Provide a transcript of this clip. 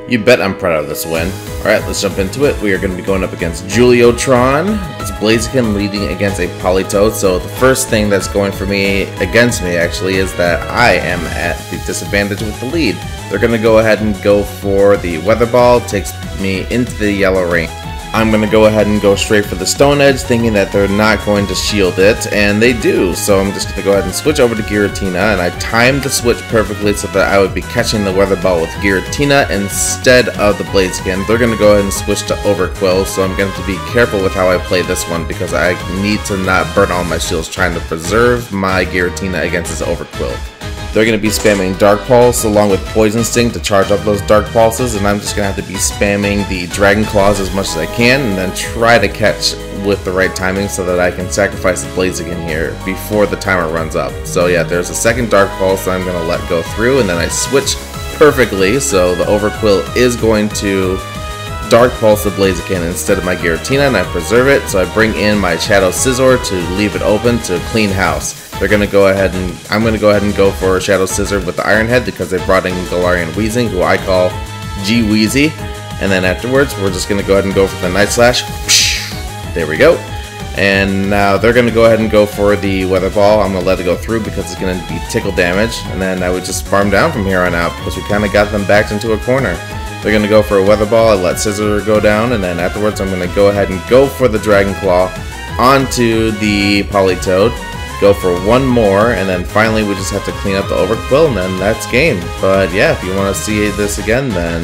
You bet I'm proud of this win. Alright, let's jump into it. We are going to be going up against Juliotron. It's Blaziken leading against a Politoed. So the first thing that's going for me, against me actually, is that I am at the disadvantage with the lead. They're going to go ahead and go for the Weather Ball. Takes me into the yellow ring. I'm going to go ahead and go straight for the Stone Edge, thinking that they're not going to shield it, and they do. So I'm just going to go ahead and switch over to Giratina, and I timed the switch perfectly so that I would be catching the Weather Ball with Giratina instead of the Blaziken. They're going to go ahead and switch to Overqwil, so I'm going to be careful with how I play this one because I need to not burn all my shields trying to preserve my Giratina against this Overqwil. They're going to be spamming Dark Pulse along with Poison Sting to charge up those Dark Pulses, and I'm just going to have to be spamming the Dragon Claws as much as I can and then try to catch with the right timing so that I can sacrifice the Blaziken here before the timer runs up. So yeah, there's a second Dark Pulse that I'm going to let go through, and then I switch perfectly, so the Overqwil is going to Dark Pulse the Blaziken instead of my Giratina, and I preserve it, so I bring in my Shadow Scizor to leave it open to clean house. They're going to go ahead and I'm going to go ahead and go for Shadow Scizor with the Iron Head because they brought in Galarian Weezing, who I call G-Weezy. And then afterwards, we're just going to go ahead and go for the Night Slash. There we go. And now they're going to go ahead and go for the Weather Ball. I'm going to let it go through because it's going to be tickle damage. And then I would just farm down from here on out because we kind of got them backed into a corner. They're going to go for a Weather Ball. I let Scizor go down. And then afterwards, I'm going to go ahead and go for the Dragon Claw onto the Politoed. Go for one more, and then finally we just have to clean up the Overqwil, and then that's game. But yeah, if you want to see this again, then